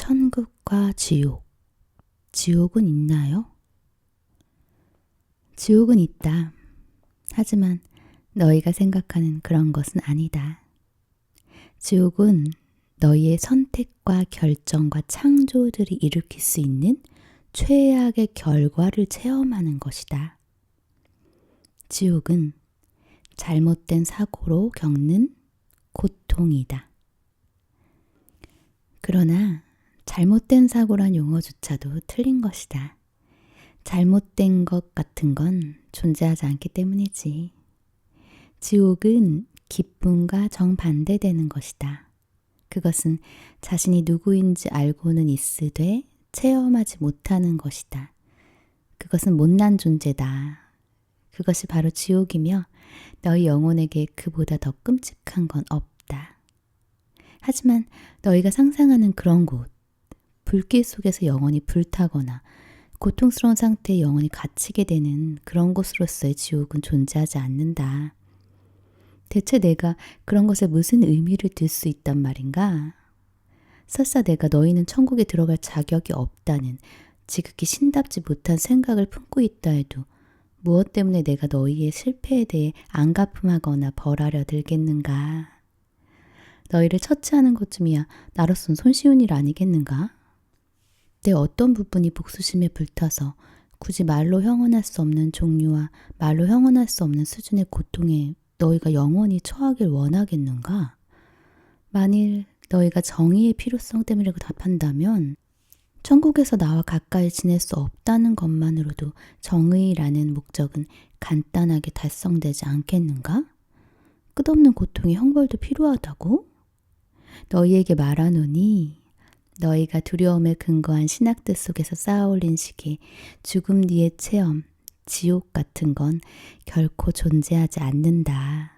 천국과 지옥. 지옥은 있나요? 지옥은 있다. 하지만 너희가 생각하는 그런 것은 아니다. 지옥은 너희의 선택과 결정과 창조들이 일으킬 수 있는 최악의 결과를 체험하는 것이다. 지옥은 잘못된 사고로 겪는 고통이다. 그러나 잘못된 사고란 용어조차도 틀린 것이다. 잘못된 것 같은 건 존재하지 않기 때문이지. 지옥은 기쁨과 정반대되는 것이다. 그것은 자신이 누구인지 알고는 있으되 체험하지 못하는 것이다. 그것은 못난 존재다. 그것이 바로 지옥이며 너희 영혼에게 그보다 더 끔찍한 건 없다. 하지만 너희가 상상하는 그런 곳, 불길 속에서 영혼이 불타거나 고통스러운 상태에 영혼이 갇히게 되는 그런 곳으로서의 지옥은 존재하지 않는다. 대체 내가 그런 것에 무슨 의미를 둘 수 있단 말인가? 설사 내가 너희는 천국에 들어갈 자격이 없다는 지극히 신답지 못한 생각을 품고 있다 해도 무엇 때문에 내가 너희의 실패에 대해 안가품하거나 벌하려 들겠는가? 너희를 처치하는 것쯤이야 나로선 손쉬운 일 아니겠는가? 내 어떤 부분이 복수심에 불타서 굳이 말로 형언할 수 없는 종류와 말로 형언할 수 없는 수준의 고통에 너희가 영원히 처하길 원하겠는가? 만일 너희가 정의의 필요성 때문이라고 답한다면 천국에서 나와 가까이 지낼 수 없다는 것만으로도 정의라는 목적은 간단하게 달성되지 않겠는가? 끝없는 고통의 형벌도 필요하다고? 너희에게 말하노니 너희가 두려움에 근거한 신학들 속에서 쌓아올린 식의 죽음 뒤의 체험, 지옥 같은 건 결코 존재하지 않는다.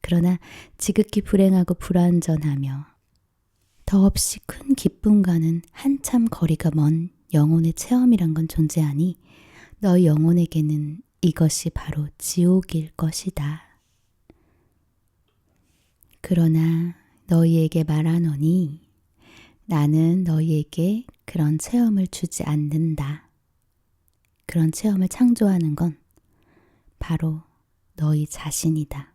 그러나 지극히 불행하고 불완전하며 더없이 큰 기쁨과는 한참 거리가 먼 영혼의 체험이란 건 존재하니 너희 영혼에게는 이것이 바로 지옥일 것이다. 그러나 너희에게 말하노니 나는 너희에게 그런 체험을 주지 않는다. 그런 체험을 창조하는 건 바로 너희 자신이다.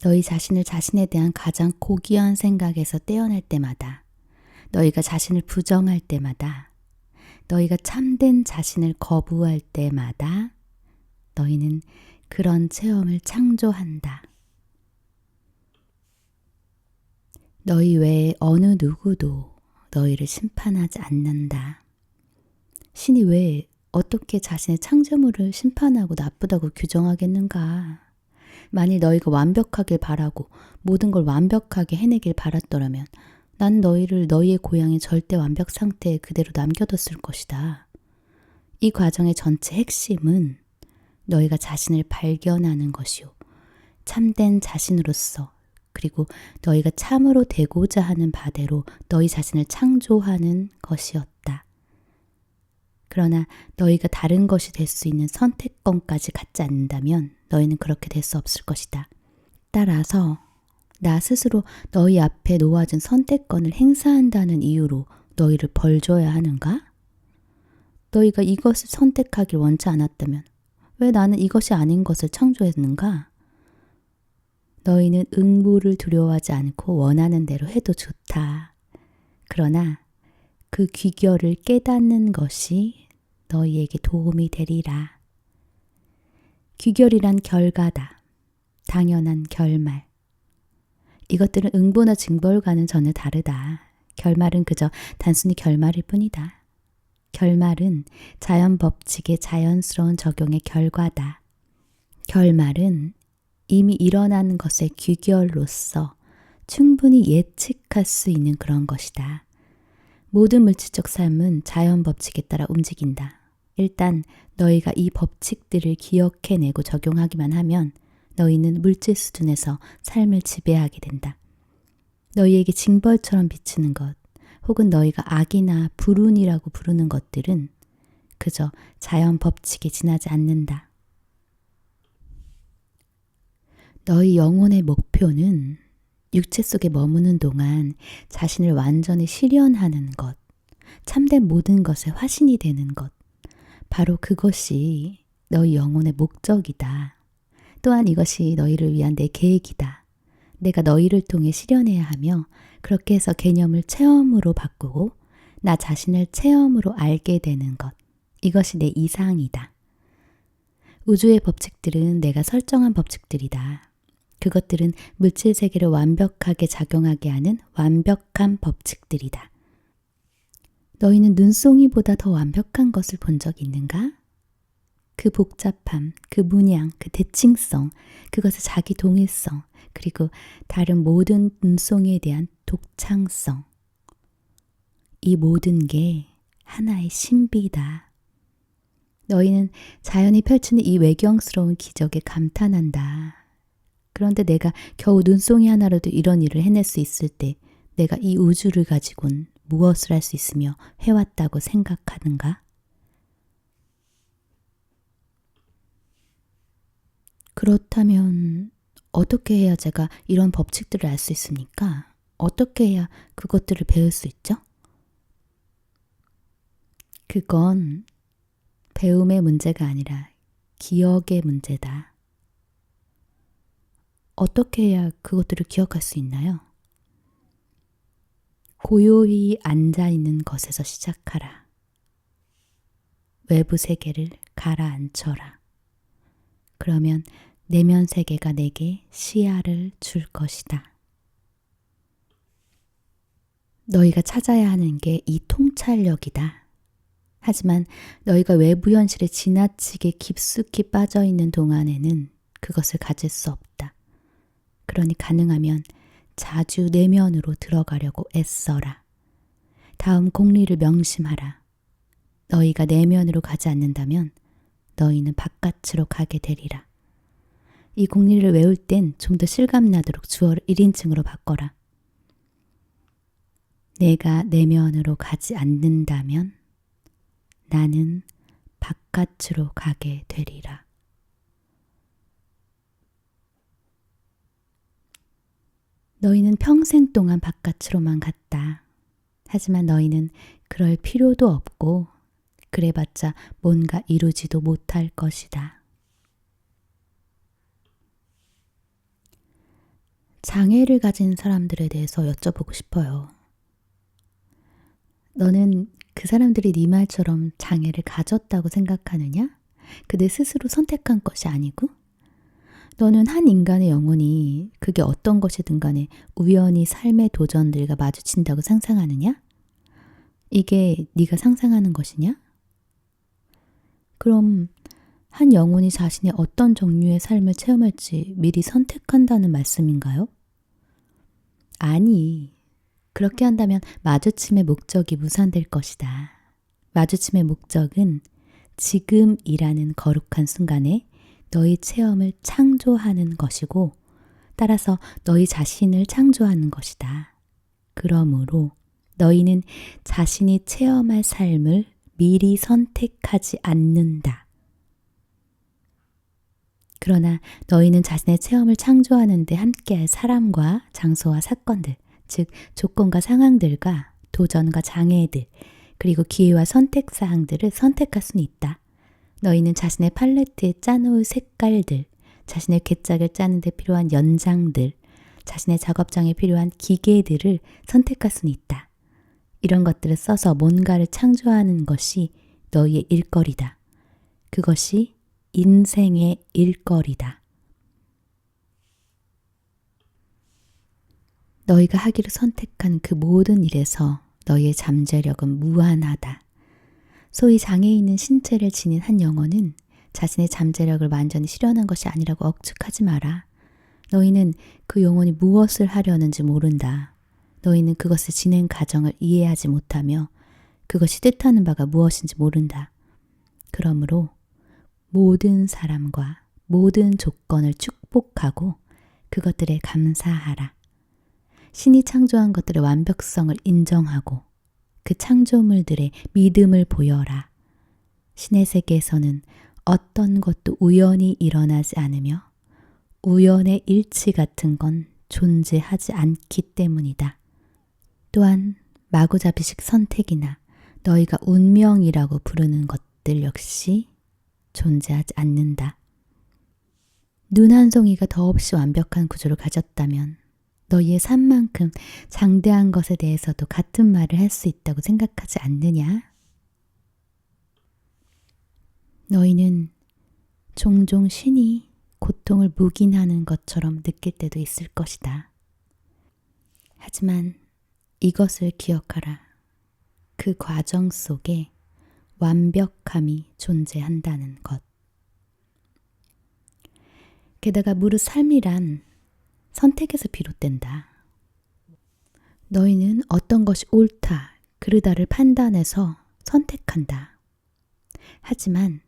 너희 자신을 자신에 대한 가장 고귀한 생각에서 떼어낼 때마다, 너희가 자신을 부정할 때마다, 너희가 참된 자신을 거부할 때마다 너희는 그런 체험을 창조한다. 너희 외에 어느 누구도 너희를 심판하지 않는다. 신이 왜 어떻게 자신의 창조물을 심판하고 나쁘다고 규정하겠는가? 만일 너희가 완벽하길 바라고 모든 걸 완벽하게 해내길 바랐더라면 난 너희를 너희의 고향의 절대 완벽 상태에 그대로 남겨뒀을 것이다. 이 과정의 전체 핵심은 너희가 자신을 발견하는 것이요. 참된 자신으로서 그리고 너희가 참으로 되고자 하는 바대로 너희 자신을 창조하는 것이었다. 그러나 너희가 다른 것이 될 수 있는 선택권까지 갖지 않는다면 너희는 그렇게 될 수 없을 것이다. 따라서 나 스스로 너희 앞에 놓아진 선택권을 행사한다는 이유로 너희를 벌줘야 하는가? 너희가 이것을 선택하길 원치 않았다면 왜 나는 이것이 아닌 것을 창조했는가? 너희는 응보를 두려워하지 않고 원하는 대로 해도 좋다. 그러나 그 귀결을 깨닫는 것이 너희에게 도움이 되리라. 귀결이란 결과다. 당연한 결말. 이것들은 응보나 징벌과는 전혀 다르다. 결말은 그저 단순히 결말일 뿐이다. 결말은 자연 법칙의 자연스러운 적용의 결과다. 결말은 이미 일어난 것의 귀결로서 충분히 예측할 수 있는 그런 것이다. 모든 물질적 삶은 자연 법칙에 따라 움직인다. 일단 너희가 이 법칙들을 기억해내고 적용하기만 하면 너희는 물질 수준에서 삶을 지배하게 된다. 너희에게 징벌처럼 비치는 것, 혹은 너희가 악이나 불운이라고 부르는 것들은 그저 자연 법칙에 지나지 않는다. 너희 영혼의 목표는 육체 속에 머무는 동안 자신을 완전히 실현하는 것, 참된 모든 것의 화신이 되는 것, 바로 그것이 너희 영혼의 목적이다. 또한 이것이 너희를 위한 내 계획이다. 내가 너희를 통해 실현해야 하며 그렇게 해서 개념을 체험으로 바꾸고 나 자신을 체험으로 알게 되는 것. 이것이 내 이상이다. 우주의 법칙들은 내가 설정한 법칙들이다. 그것들은 물질 세계를 완벽하게 작용하게 하는 완벽한 법칙들이다. 너희는 눈송이보다 더 완벽한 것을 본 적 있는가? 그 복잡함, 그 문양, 그 대칭성, 그것의 자기 동일성, 그리고 다른 모든 눈송이에 대한 독창성. 이 모든 게 하나의 신비다. 너희는 자연이 펼치는 이 외경스러운 기적에 감탄한다. 그런데 내가 겨우 눈송이 하나로도 이런 일을 해낼 수 있을 때 내가 이 우주를 가지고는 무엇을 할 수 있으며 해왔다고 생각하는가? 그렇다면 어떻게 해야 제가 이런 법칙들을 알 수 있습니까? 어떻게 해야 그것들을 배울 수 있죠? 그건 배움의 문제가 아니라 기억의 문제다. 어떻게 해야 그것들을 기억할 수 있나요? 고요히 앉아있는 것에서 시작하라. 외부 세계를 가라앉혀라. 그러면 내면 세계가 내게 시야를 줄 것이다. 너희가 찾아야 하는 게 이 통찰력이다. 하지만 너희가 외부 현실에 지나치게 깊숙이 빠져있는 동안에는 그것을 가질 수 없다. 그러니 가능하면 자주 내면으로 들어가려고 애써라. 다음 공리를 명심하라. 너희가 내면으로 가지 않는다면 너희는 바깥으로 가게 되리라. 이 공리를 외울 땐 좀 더 실감나도록 주어를 1인칭으로 바꿔라. 내가 내면으로 가지 않는다면 나는 바깥으로 가게 되리라. 너희는 평생 동안 바깥으로만 갔다. 하지만 너희는 그럴 필요도 없고 그래봤자 뭔가 이루지도 못할 것이다. 장애를 가진 사람들에 대해서 여쭤보고 싶어요. 너는 그 사람들이 네 말처럼 장애를 가졌다고 생각하느냐? 그들 스스로 선택한 것이 아니고? 너는 한 인간의 영혼이 그게 어떤 것이든 간에 우연히 삶의 도전들과 마주친다고 상상하느냐? 이게 네가 상상하는 것이냐? 그럼 한 영혼이 자신이 어떤 종류의 삶을 체험할지 미리 선택한다는 말씀인가요? 아니, 그렇게 한다면 마주침의 목적이 무산될 것이다. 마주침의 목적은 지금이라는 거룩한 순간에 너희 체험을 창조하는 것이고 따라서 너희 자신을 창조하는 것이다. 그러므로 너희는 자신이 체험할 삶을 미리 선택하지 않는다. 그러나 너희는 자신의 체험을 창조하는 데 함께할 사람과 장소와 사건들, 즉 조건과 상황들과 도전과 장애들, 그리고 기회와 선택사항들을 선택할 수는 있다. 너희는 자신의 팔레트에 짜놓을 색깔들, 자신의 괴짝을 짜는 데 필요한 연장들, 자신의 작업장에 필요한 기계들을 선택할 수는 있다. 이런 것들을 써서 뭔가를 창조하는 것이 너희의 일거리다. 그것이 인생의 일거리다. 너희가 하기로 선택한 그 모든 일에서 너희의 잠재력은 무한하다. 소위 장애 있는 신체를 지닌 한 영혼은 자신의 잠재력을 완전히 실현한 것이 아니라고 억측하지 마라. 너희는 그 영혼이 무엇을 하려는지 모른다. 너희는 그것의 진행 과정을 이해하지 못하며 그것이 뜻하는 바가 무엇인지 모른다. 그러므로 모든 사람과 모든 조건을 축복하고 그것들에 감사하라. 신이 창조한 것들의 완벽성을 인정하고 그 창조물들의 믿음을 보여라. 신의 세계에서는 어떤 것도 우연히 일어나지 않으며 우연의 일치 같은 건 존재하지 않기 때문이다. 또한 마구잡이식 선택이나 너희가 운명이라고 부르는 것들 역시 존재하지 않는다. 눈 한 송이가 더없이 완벽한 구조를 가졌다면 너희의 삶만큼 장대한 것에 대해서도 같은 말을 할 수 있다고 생각하지 않느냐? 너희는 종종 신이 고통을 묵인하는 것처럼 느낄 때도 있을 것이다. 하지만 이것을 기억하라. 그 과정 속에 완벽함이 존재한다는 것. 게다가 무릇 삶이란 선택에서 비롯된다. 너희는 어떤 것이 옳다, 그르다를 판단해서 선택한다. 하지만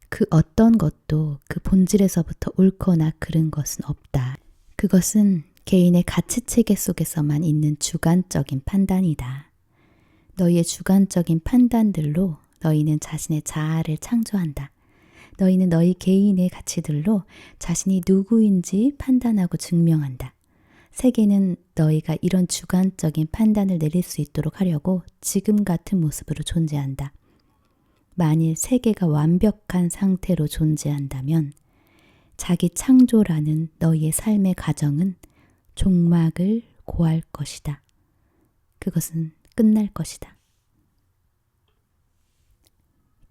그 어떤 것도 그 본질에서부터 옳거나 그른 것은 없다. 그것은 개인의 가치체계 속에서만 있는 주관적인 판단이다. 너희의 주관적인 판단들로 너희는 자신의 자아를 창조한다. 너희는 너희 개인의 가치들로 자신이 누구인지 판단하고 증명한다. 세계는 너희가 이런 주관적인 판단을 내릴 수 있도록 하려고 지금 같은 모습으로 존재한다. 만일 세계가 완벽한 상태로 존재한다면 자기 창조라는 너희의 삶의 과정은 종막을 고할 것이다. 그것은 끝날 것이다.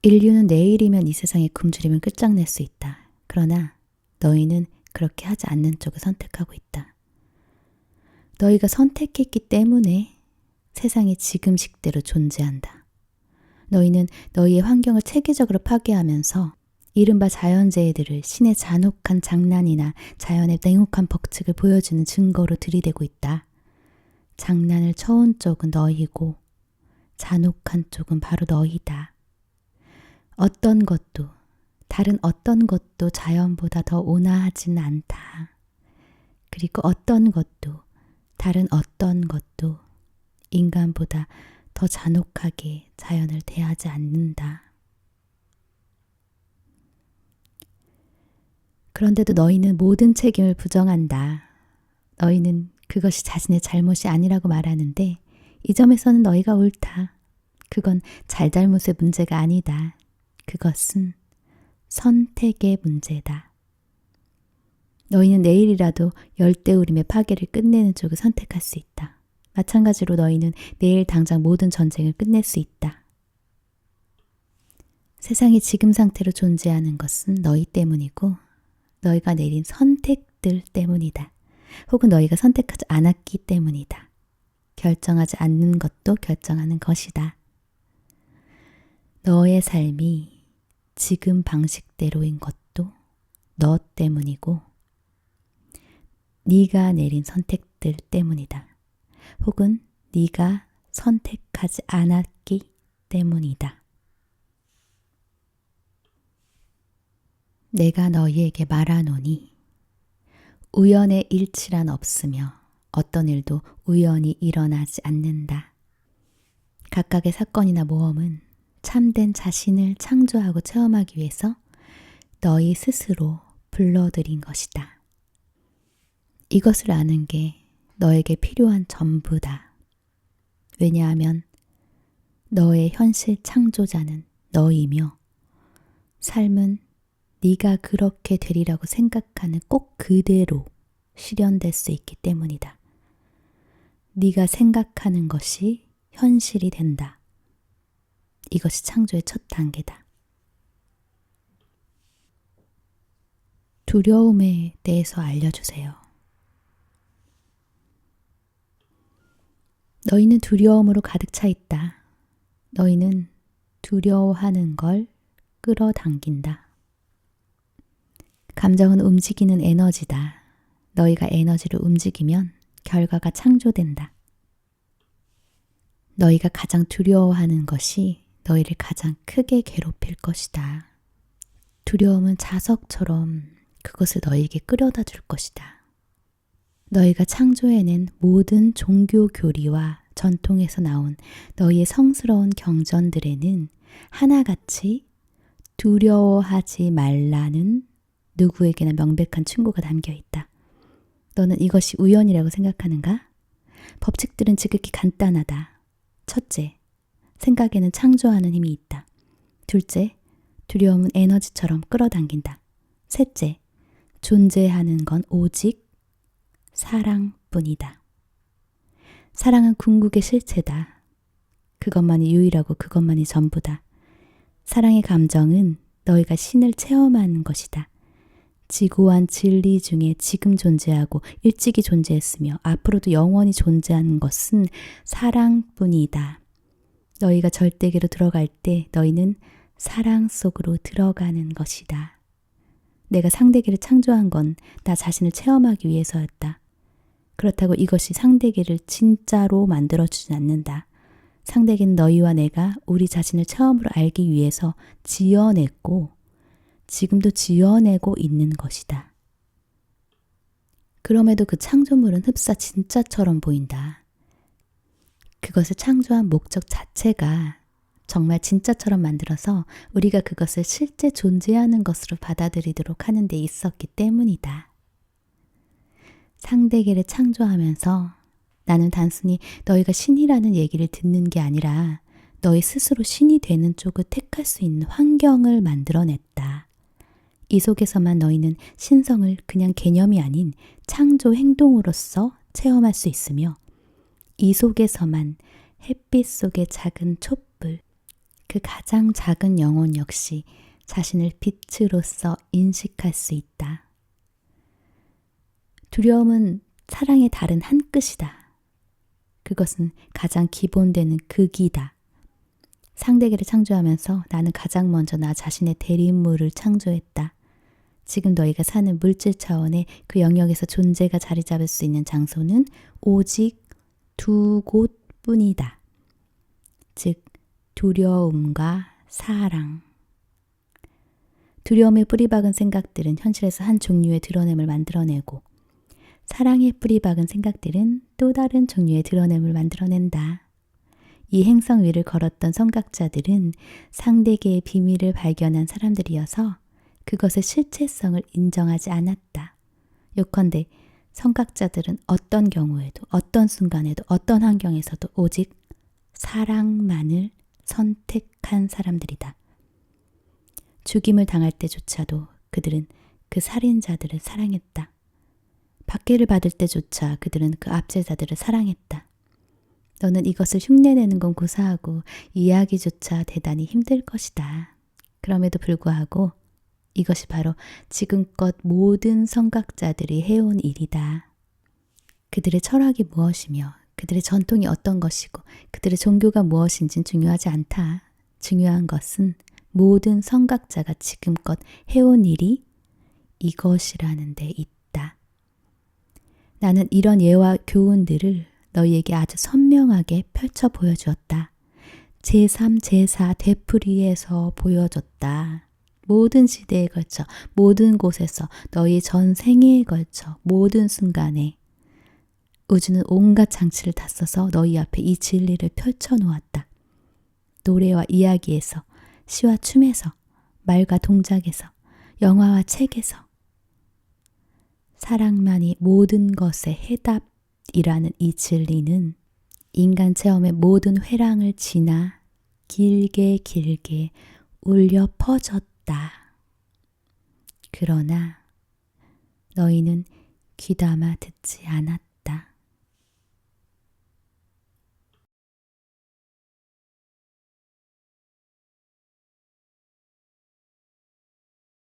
인류는 내일이면 이 세상에 굶주리면 끝장낼 수 있다. 그러나 너희는 그렇게 하지 않는 쪽을 선택하고 있다. 너희가 선택했기 때문에 세상이 지금식대로 존재한다. 너희는 너희의 환경을 체계적으로 파괴하면서 이른바 자연재해들을 신의 잔혹한 장난이나 자연의 냉혹한 법칙을 보여주는 증거로 들이대고 있다. 장난을 쳐온 쪽은 너희고 잔혹한 쪽은 바로 너희다. 어떤 것도 다른 어떤 것도 자연보다 더 온화하지는 않다. 그리고 어떤 것도 다른 어떤 것도 인간보다 더 잔혹하게 자연을 대하지 않는다. 그런데도 너희는 모든 책임을 부정한다. 너희는 그것이 자신의 잘못이 아니라고 말하는데 이 점에서는 너희가 옳다. 그건 잘잘못의 문제가 아니다. 그것은 선택의 문제다. 너희는 내일이라도 열대우림의 파괴를 끝내는 쪽을 선택할 수 있다. 마찬가지로 너희는 내일 당장 모든 전쟁을 끝낼 수 있다. 세상이 지금 상태로 존재하는 것은 너희 때문이고 너희가 내린 선택들 때문이다. 혹은 너희가 선택하지 않았기 때문이다. 결정하지 않는 것도 결정하는 것이다. 너의 삶이 지금 방식대로인 것도 너 때문이고 네가 내린 선택들 때문이다. 혹은 네가 선택하지 않았기 때문이다. 내가 너희에게 말하노니 우연의 일치란 없으며 어떤 일도 우연히 일어나지 않는다. 각각의 사건이나 모험은 참된 자신을 창조하고 체험하기 위해서 너희 스스로 불러들인 것이다. 이것을 아는 게 너에게 필요한 전부다. 왜냐하면 너의 현실 창조자는 너이며 삶은 네가 그렇게 되리라고 생각하는 꼭 그대로 실현될 수 있기 때문이다. 네가 생각하는 것이 현실이 된다. 이것이 창조의 첫 단계다. 두려움에 대해서 알려주세요. 너희는 두려움으로 가득 차 있다. 너희는 두려워하는 걸 끌어당긴다. 감정은 움직이는 에너지다. 너희가 에너지를 움직이면 결과가 창조된다. 너희가 가장 두려워하는 것이 너희를 가장 크게 괴롭힐 것이다. 두려움은 자석처럼 그것을 너희에게 끌어다 줄 것이다. 너희가 창조해낸 모든 종교 교리와 전통에서 나온 너희의 성스러운 경전들에는 하나같이 두려워하지 말라는 누구에게나 명백한 충고가 담겨 있다. 너는 이것이 우연이라고 생각하는가? 법칙들은 지극히 간단하다. 첫째, 생각에는 창조하는 힘이 있다. 둘째, 두려움은 에너지처럼 끌어당긴다. 셋째, 존재하는 건 오직 사랑뿐이다. 사랑은 궁극의 실체다. 그것만이 유일하고 그것만이 전부다. 사랑의 감정은 너희가 신을 체험하는 것이다. 지고한 진리 중에 지금 존재하고 일찍이 존재했으며 앞으로도 영원히 존재하는 것은 사랑뿐이다. 너희가 절대계로 들어갈 때 너희는 사랑 속으로 들어가는 것이다. 내가 상대계를 창조한 건 나 자신을 체험하기 위해서였다. 그렇다고 이것이 상대계를 진짜로 만들어주진 않는다. 상대계는 너희와 내가 우리 자신을 처음으로 알기 위해서 지어냈고 지금도 지어내고 있는 것이다. 그럼에도 그 창조물은 흡사 진짜처럼 보인다. 그것을 창조한 목적 자체가 정말 진짜처럼 만들어서 우리가 그것을 실제 존재하는 것으로 받아들이도록 하는 데 있었기 때문이다. 상대계를 창조하면서 나는 단순히 너희가 신이라는 얘기를 듣는 게 아니라 너희 스스로 신이 되는 쪽을 택할 수 있는 환경을 만들어냈다. 이 속에서만 너희는 신성을 그냥 개념이 아닌 창조 행동으로서 체험할 수 있으며 이 속에서만 햇빛 속의 작은 촛불, 그 가장 작은 영혼 역시 자신을 빛으로서 인식할 수 있다. 두려움은 사랑의 다른 한 끝이다. 그것은 가장 기본되는 극이다. 상대계를 창조하면서 나는 가장 먼저 나 자신의 대리인물을 창조했다. 지금 너희가 사는 물질 차원의 그 영역에서 존재가 자리 잡을 수 있는 장소는 오직 두 곳뿐이다. 즉, 두려움과 사랑. 두려움에 뿌리박은 생각들은 현실에서 한 종류의 드러냄을 만들어내고 사랑에 뿌리박은 생각들은 또 다른 종류의 드러냄을 만들어낸다. 이 행성 위를 걸었던 선각자들은 상대계의 비밀을 발견한 사람들이어서 그것의 실체성을 인정하지 않았다. 요컨대 선각자들은 어떤 경우에도 어떤 순간에도 어떤 환경에서도 오직 사랑만을 선택한 사람들이다. 죽임을 당할 때조차도 그들은 그 살인자들을 사랑했다. 박해를 받을 때조차 그들은 그 압제자들을 사랑했다. 너는 이것을 흉내내는 건 고사하고 이해하기조차 대단히 힘들 것이다. 그럼에도 불구하고 이것이 바로 지금껏 모든 선각자들이 해온 일이다. 그들의 철학이 무엇이며 그들의 전통이 어떤 것이고 그들의 종교가 무엇인지는 중요하지 않다. 중요한 것은 모든 선각자가 지금껏 해온 일이 이것이라는 데 있다. 나는 이런 예와 교훈들을 너희에게 아주 선명하게 펼쳐 보여주었다. 제3, 제4 되풀이에서 보여줬다. 모든 시대에 걸쳐, 모든 곳에서, 너희 전 생애에 걸쳐, 모든 순간에 우주는 온갖 장치를 다 써서 너희 앞에 이 진리를 펼쳐 놓았다. 노래와 이야기에서, 시와 춤에서, 말과 동작에서, 영화와 책에서 사랑만이 모든 것의 해답이라는 이 진리는 인간 체험의 모든 회랑을 지나 길게 길게 울려 퍼졌다. 그러나 너희는 귀담아 듣지 않았다.